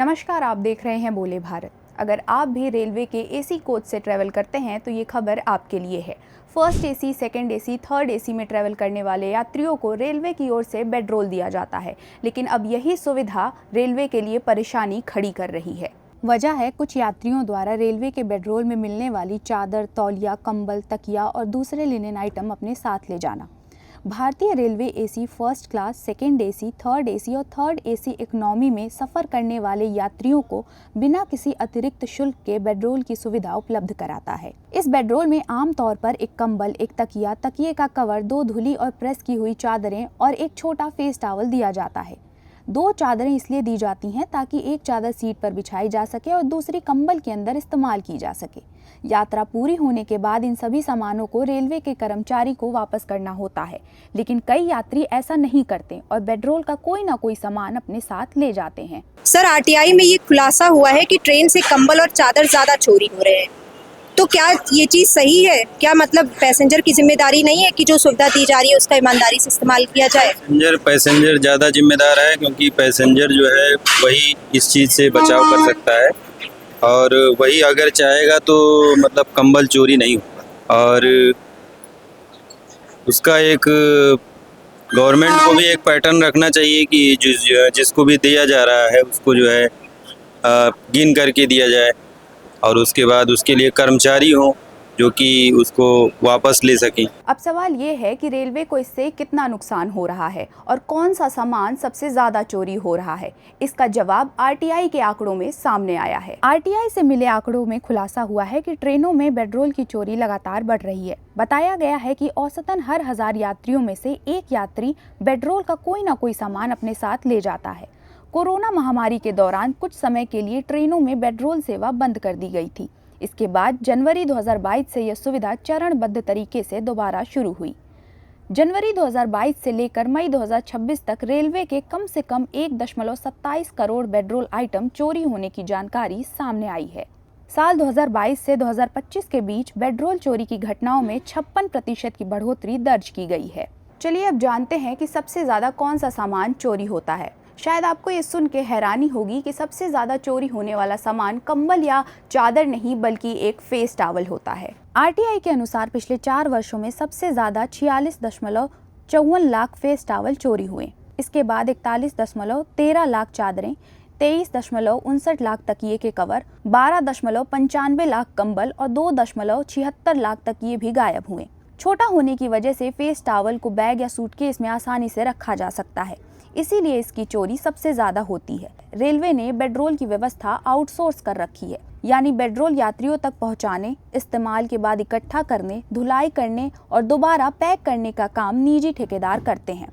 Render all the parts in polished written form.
नमस्कार, आप देख रहे हैं बोले भारत। अगर आप भी रेलवे के एसी कोच से ट्रैवल करते हैं तो ये खबर आपके लिए है। First AC, second AC, third AC में ट्रैवल करने वाले यात्रियों को रेलवे की ओर से बेड रोल दिया जाता है, लेकिन अब यही सुविधा रेलवे के लिए परेशानी खड़ी कर रही है। वजह है कुछ यात्रियों द्वारा रेलवे के बेड रोल में मिलने वाली चादर, तौलिया, कंबल, तकिया और दूसरे लिनन आइटम अपने साथ ले जाना। भारतीय railway AC first class, second AC, third AC और थर्ड एसी इकोनॉमी में सफ़र करने वाले यात्रियों को बिना किसी अतिरिक्त शुल्क के बेडरोल की सुविधा उपलब्ध कराता है। इस बेडरोल में आमतौर पर एक कंबल, एक तकिया, तकिए का कवर, 2 धुली और प्रेस की हुई चादरें और एक छोटा फेस टॉवल दिया जाता है। 2 चादरें इसलिए दी जाती हैं ताकि एक चादर सीट पर बिछाई जा सके और दूसरी कंबल के अंदर इस्तेमाल की जा सके। यात्रा पूरी होने के बाद इन सभी सामानों को रेलवे के कर्मचारी को वापस करना होता है, लेकिन कई यात्री ऐसा नहीं करते और बेडरोल का कोई ना कोई सामान अपने साथ ले जाते हैं। सर, आरटीआई में ये खुलासा हुआ है कि ट्रेन से कंबल और चादर ज्यादा चोरी हो रहे हैं, तो क्या ये चीज सही है? क्या मतलब पैसेंजर की जिम्मेदारी नहीं है कि जो सुविधा दी जा रही है उसका ईमानदारी से इस्तेमाल किया जाए? पैसेंजर ज़्यादा जिम्मेदार है, क्योंकि पैसेंजर जो है वही इस चीज़ से बचाव कर सकता है और वही अगर चाहेगा तो मतलब कंबल चोरी नहीं होगा। और उसका एक गवर्नमेंट को भी एक पैटर्न रखना चाहिए कि जिसको भी दिया जा रहा है उसको जो है गिन करके दिया जाए और उसके बाद उसके लिए कर्मचारी हों जो कि उसको वापस ले सकें। अब सवाल ये है कि रेलवे को इससे कितना नुकसान हो रहा है और कौन सा सामान सबसे ज्यादा चोरी हो रहा है। इसका जवाब आरटीआई के आंकड़ों में सामने आया है। आरटीआई से मिले आंकड़ों में खुलासा हुआ है कि ट्रेनों में बेडरोल की चोरी लगातार बढ़ रही है। बताया गया है कि औसतन हर 1000 यात्रियों में से एक यात्री बेडरोल का कोई ना कोई सामान अपने साथ ले जाता है। कोरोना महामारी के दौरान कुछ समय के लिए ट्रेनों में बेडरोल सेवा बंद कर दी गई थी। इसके बाद जनवरी 2022 से यह सुविधा चरणबद्ध तरीके से दोबारा शुरू हुई। जनवरी 2022 से लेकर मई 2026 तक रेलवे के कम से कम 1.27 करोड़ बेडरोल आइटम चोरी होने की जानकारी सामने आई है। साल 2022 से 2025 के बीच बेडरोल चोरी की घटनाओं में 56% की बढ़ोतरी दर्ज की गई है। चलिए अब जानते हैं कि सबसे ज्यादा कौन सा सामान चोरी होता है। शायद आपको ये सुन के हैरानी होगी कि सबसे ज़्यादा चोरी होने वाला सामान कंबल या चादर नहीं बल्कि एक फेस टॉवल होता है। आरटीआई के अनुसार पिछले 4 वर्षों में सबसे ज़्यादा 46.54 लाख फेस टॉवल चोरी हुए। इसके बाद 41.13 लाख चादरें, 23.59 लाख तकिए के कवर, 12.95 लाख कंबल और 2.76 लाख तकिए भी गायब हुए। छोटा होने की वजह से फेस टॉवल को बैग या सूटकेस में आसानी से रखा जा सकता है, इसीलिए इसकी चोरी सबसे ज्यादा होती है। रेलवे ने बेडरोल की व्यवस्था आउटसोर्स कर रखी है, यानी बेडरोल यात्रियों तक पहुंचाने, इस्तेमाल के बाद इकट्ठा करने, धुलाई करने और दोबारा पैक करने का काम निजी ठेकेदार करते हैं।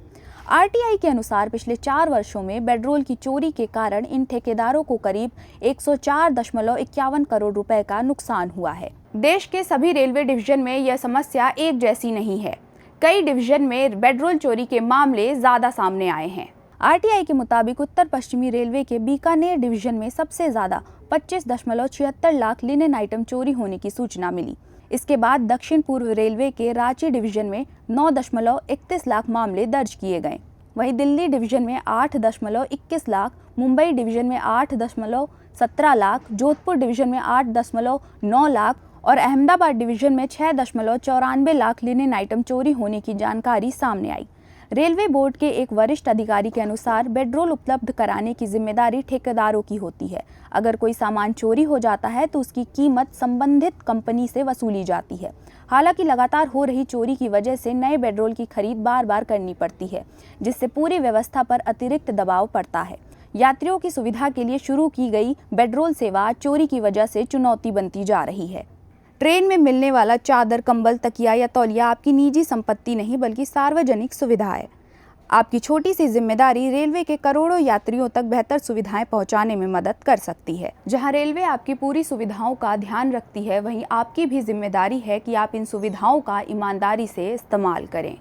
आरटीआई के अनुसार पिछले 4 वर्षों में बेडरोल की चोरी के कारण इन ठेकेदारों को करीब 104.51 करोड़ रुपए का नुकसान हुआ है। देश के सभी रेलवे डिवीजन में यह समस्या एक जैसी नहीं है। कई डिवीजन में बेडरोल चोरी के मामले ज्यादा सामने आए हैं। आरटीआई के मुताबिक उत्तर पश्चिमी रेलवे के बीकानेर डिवीजन में सबसे ज्यादा 25.76 लाख लिनन आइटम चोरी होने की सूचना मिली। इसके बाद दक्षिण पूर्व रेलवे के रांची डिवीजन में 9.31 लाख मामले दर्ज किए गए। वहीं दिल्ली डिवीजन में 8.21 लाख, मुंबई डिवीजन में 8.17 लाख, जोधपुर डिवीजन में 8.9 लाख और अहमदाबाद डिवीजन में 6.94 लाख लिनन आइटम चोरी होने की जानकारी सामने आई। रेलवे बोर्ड के एक वरिष्ठ अधिकारी के अनुसार बेडरोल उपलब्ध कराने की जिम्मेदारी ठेकेदारों की होती है। अगर कोई सामान चोरी हो जाता है तो उसकी कीमत संबंधित कंपनी से वसूली जाती है। हालांकि लगातार हो रही चोरी की वजह से नए बेडरोल की खरीद बार बार करनी पड़ती है, जिससे पूरी व्यवस्था पर अतिरिक्त दबाव पड़ता है। यात्रियों की सुविधा के लिए शुरू की गई बेडरोल सेवा चोरी की वजह से चुनौती बनती जा रही है। ट्रेन में मिलने वाला चादर, कंबल, तकिया या तौलिया आपकी निजी संपत्ति नहीं बल्कि सार्वजनिक सुविधा है। आपकी छोटी सी जिम्मेदारी रेलवे के करोड़ों यात्रियों तक बेहतर सुविधाएं पहुंचाने में मदद कर सकती है। जहां रेलवे आपकी पूरी सुविधाओं का ध्यान रखती है, वहीं आपकी भी जिम्मेदारी है कि आप इन सुविधाओं का ईमानदारी से इस्तेमाल करें।